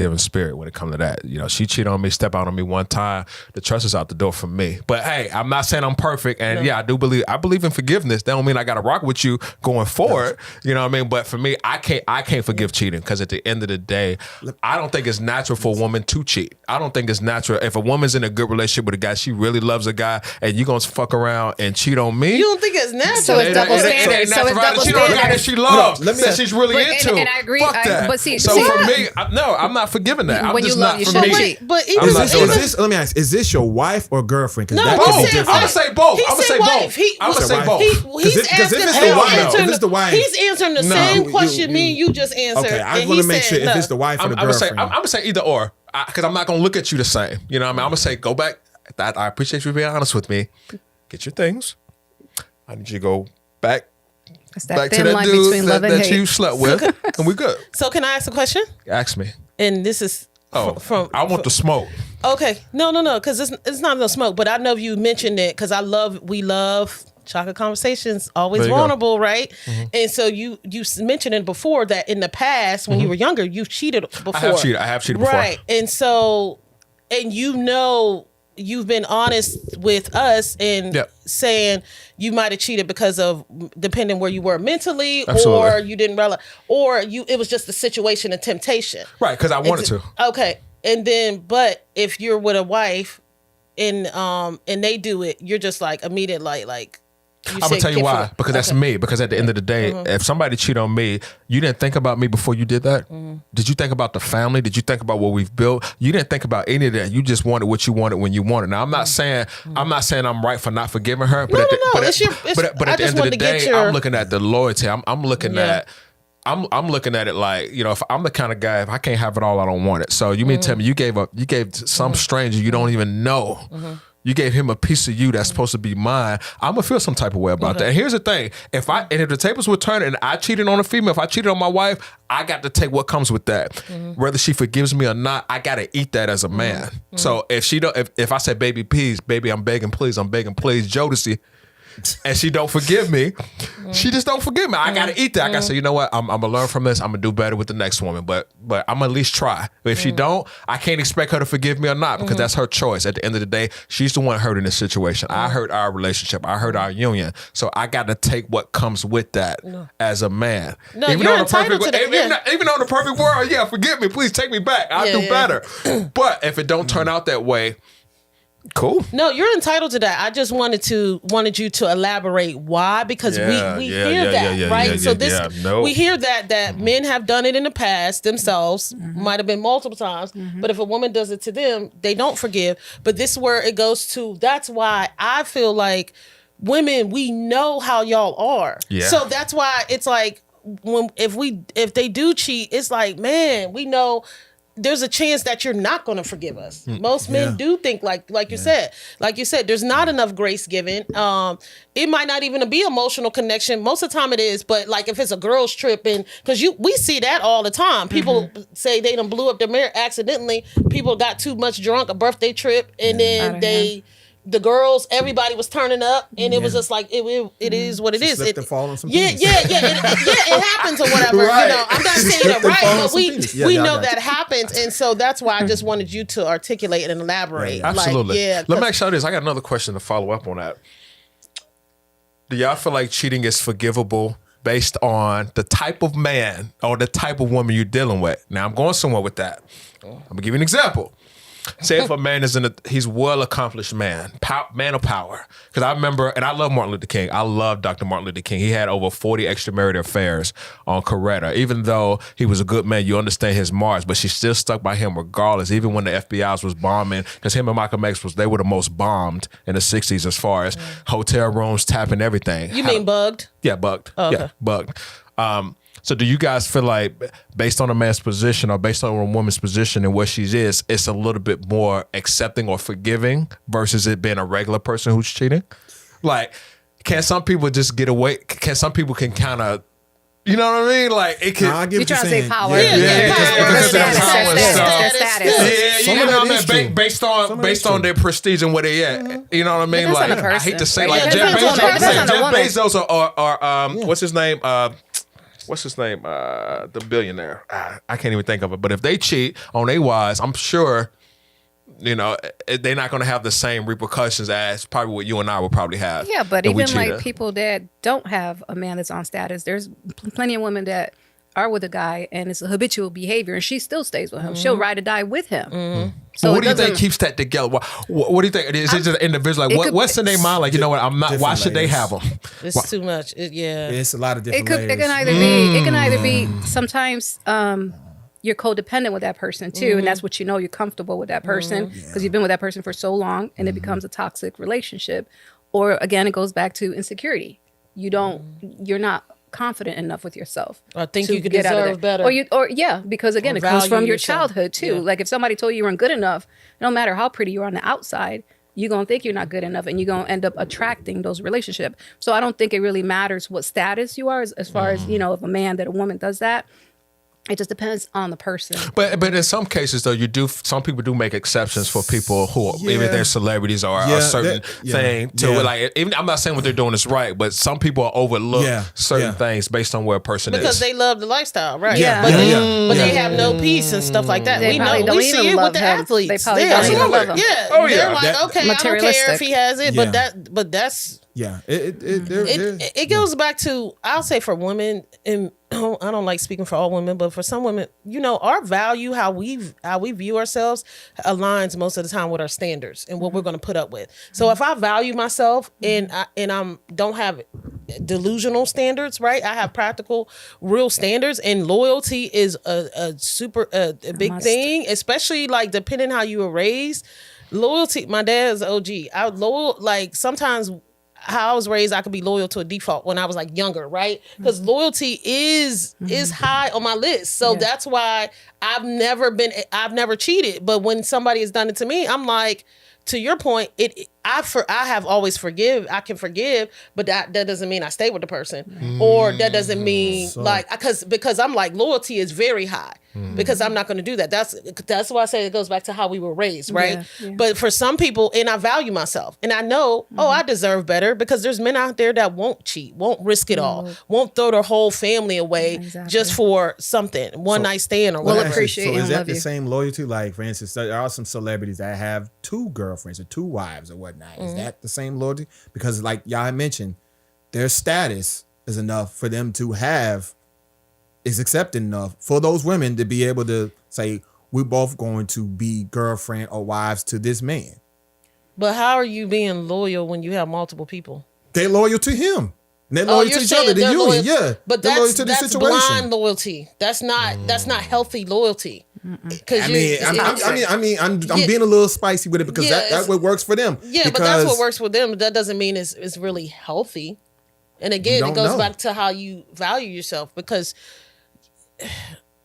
forgiving spirit when it comes to that. You know, she cheated on me, step out on me one time. The trust is out the door for me. But hey, I'm not saying I'm perfect. And yeah, I believe in forgiveness. That don't mean I got to rock with you going forward. You know what I mean? But for me, I can't forgive cheating because at the end of the day, I don't think it's natural for a woman to cheat. I don't think it's natural. If a woman's in a good relationship with a guy, she really loves a guy, and you gonna fuck around and cheat on me. You don't think it's natural? So it's double standard. So it's double cheat on a guy that standard. she loves, that she's really into. And I agree. Fuck that. But see, so for me, no, I'm not forgiving that. I'm when just you love, not you for shouldn't me. cheat. But Let me ask: is this your wife or girlfriend? No, both. I'm gonna say both. I'm gonna say both. I'm gonna say both. He's asking. If it's the wife, he's answering the same question me and you just answered. Okay, I just want to make sure if it's the wife or the girlfriend. I'm gonna say either or, because I'm not gonna look at you the same. You know what I mean? I'm gonna say go back. I appreciate you being honest with me. Get your things. I need you to go back to that dude that you slept with, and we good. So can I ask a question? Ask me. And this is from I want the smoke. Okay, no, because it's not no smoke. But I know you mentioned it because we love chocolate conversations. Always vulnerable, right? Mm-hmm. And so you mentioned it before that in the past when you were younger, you've cheated before. I have cheated before. Right, and so you've been honest with us in saying you might have cheated because of depending where you were mentally. Absolutely. Or you didn't realize, or it was just a situation of temptation. Right, because I wanted to. Okay. And then, but if you're with a wife and they do it, you're just like immediate like I'm gonna tell you why. Because that's me. Because at the end of the day, if somebody cheated on me, you didn't think about me before you did that. Did you think about the family? Did you think about what we've built? You didn't think about any of that. You just wanted what you wanted when you wanted. Now I'm not saying I'm right for not forgiving her. But at the end of the day, I'm looking at the loyalty. I'm looking at. I'm looking at it like, you know, if I'm the kind of guy, if I can't have it all, I don't want it. So you mean tell me you gave some stranger you don't even know. You gave him a piece of you that's supposed to be mine. I'm gonna feel some type of way about that. And here's the thing: if the tables were turned and I cheated on a female, if I cheated on my wife, I got to take what comes with that. Whether she forgives me or not, I gotta eat that as a man. So if I say, baby, please, baby, I'm begging, please, Jodeci. And she don't forgive me. She just don't forgive me. I gotta eat that. I gotta say, you know what? I'm gonna learn from this. I'm gonna do better with the next woman. But I'm gonna at least try. But if she don't, I can't expect her to forgive me or not because that's her choice. At the end of the day, she's the one hurt in this situation. I hurt our relationship. I hurt our union. So I gotta take what comes with that as a man. No, even you're entitled to that. Even on the perfect world, forgive me. Please take me back. I'll do better. But if it don't turn out that way, cool. No, you're entitled to that. I just wanted you to elaborate why, because we hear that, right? So we hear that men have done it in the past themselves, might have been multiple times, but if a woman does it to them, they don't forgive. But this is where it goes to. That's why I feel like women, we know how y'all are. Yeah. So that's why it's like if they do cheat, it's like, man, we know there's a chance that you're not going to forgive us. Most men do think like you said, there's not enough grace given. It might not even be emotional connection. Most of the time it is, but like if it's a girl's trip, and because we see that all the time. People say they done blew up their marriage accidentally. People got too much drunk, a birthday trip, and then the girls, everybody was turning up, and it was just like it is what it is. It fall on some it happens or whatever. Right. You know, I'm not saying it right, but we know that happens, and so that's why I just wanted you to articulate and elaborate. Absolutely. Like, let me ask you this. I got another question to follow up on that. Do y'all feel like cheating is forgivable based on the type of man or the type of woman you're dealing with? Now I'm going somewhere with that. I'm gonna give you an example. Say if a man he's well-accomplished man of power. Because I remember, and I love Martin Luther King. I love Dr. Martin Luther King. He had over 40 extramarital affairs on Coretta. Even though he was a good man, you understand his marks, but she still stuck by him regardless, even when the FBI was bombing. Because him and Malcolm X, they were the most bombed in the 60s as far as hotel rooms, tapping everything. You mean bugged? Yeah, bugged. Oh, okay. Yeah, bugged. So do you guys feel like based on a man's position or based on a woman's position and where she is, it's a little bit more accepting or forgiving versus it being a regular person who's cheating? Like, can some people just get away? Can some people kind of, you know what I mean? Like, it can. I get you're trying to say power. Because their status. You know what I mean? Based on their prestige and where they at. You know what I mean? Like, I hate to say like Jeff Bezos or what's his name? what's his name? The billionaire. I can't even think of it. But if they cheat on their wives, I'm sure, you know, they're not going to have the same repercussions as probably what you and I would probably have. Yeah, but even like people that don't have a man that's on status, there's plenty of women that are with a guy and it's a habitual behavior and she still stays with him. She'll ride or die with him. So what do you think keeps that together? What do you think? Is it just individual? Like, what's in their mind? Like, you know what? I'm not. Why should they have them? It's too much. It's a lot of different layers. It can either be sometimes you're codependent with that person too, and that's what you know. You're comfortable with that person because you've been with that person for so long, and it becomes a toxic relationship. Or again, it goes back to insecurity. You're not confident enough with yourself. I think you could deserve better. Because again, it comes from your childhood too. Yeah. Like if somebody told you weren't good enough, no matter how pretty you are on the outside, you're going to think you're not good enough and you're going to end up attracting those relationships. So I don't think it really matters what status you are as far as, you know, if a man that a woman does that. It just depends on the person. But in some cases, though, some people do make exceptions for people who, even they're celebrities or a certain thing. Like, even I'm not saying what they're doing is right, but some people overlook certain things based on where a person is. Because they love the lifestyle, right? Yeah. But they have no peace and stuff like that. We see it with the athletes. They probably don't even love him. Yeah. Oh, yeah. They're like, okay, I don't care if he has it, but that's... Yeah. It goes back to, I'll say for women, and I don't like speaking for all women, but for some women, you know, our value, how we view ourselves aligns most of the time with our standards and what we're going to put up with. So if I value myself and I don't have delusional standards, right? I have practical, real standards, and loyalty is a big thing, especially like depending how you were raised. Loyalty, my dad's OG. Sometimes how I was raised, I could be loyal to a default when I was like younger, right? Because loyalty is high on my list. So that's why I've never cheated. But when somebody has done it to me, I'm like, to your point, I have always I can forgive, but that doesn't mean I stay with the person, or that doesn't mean because I'm like, loyalty is very high because I'm not going to do that. That's why I say it goes back to how we were raised, right? Yeah. But for some people, and I value myself, and I know, I deserve better because there's men out there that won't cheat, won't risk it all, won't throw their whole family away just for something, one night stand or whatever. So is that the same loyalty? Like, for instance, there are some celebrities that have 2 girlfriends or 2 wives or whatnot. Is that the same loyalty? Because like y'all mentioned, their status is enough for them to is accepted enough for those women to be able to say, we're both going to be girlfriend or wives to this man. But how are you being loyal when you have multiple people? They're loyal to him. And they're loyal to each other, the union, But they're loyal to the situation. Blind loyalty. That's not healthy loyalty. I'm being a little spicy with it because that's what works for them. Yeah, but that's what works for them. That doesn't mean it's really healthy. And again, it goes back to how you value yourself, because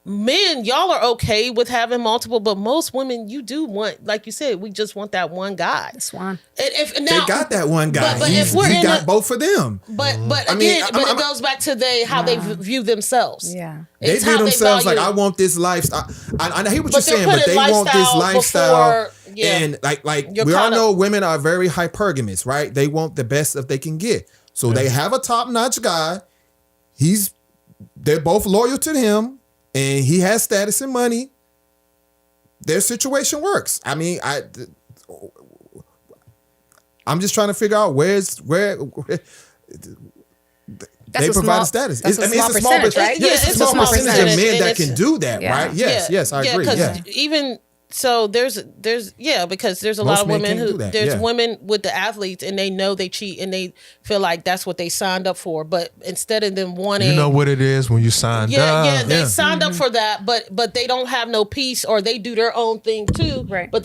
men, y'all are okay with having multiple, but most women, you do want, like you said, we just want that one guy. The swan. They got that one guy. But if he got both of them. But it goes back to how they view themselves. Yeah. They view themselves like, I want this lifestyle. I hear what you're saying, but they want this lifestyle. And like we all know women are very hypergamous, right? They want the best that they can get. So they have a top-notch guy. They're both loyal to him. And he has status and money. Their situation works. I mean, I'm just trying to figure out where they provide status. That's a small percentage, right? Yeah, it's a small percentage of men that can do that, right? Yes, I agree. Yeah, even so, because there's a lot of women women with the athletes, and they know they cheat, and they feel like that's what they signed up for. But instead of them wanting, you know what it is when you signed up. They signed up for that, but they don't have no peace, or they do their own thing too. Right. But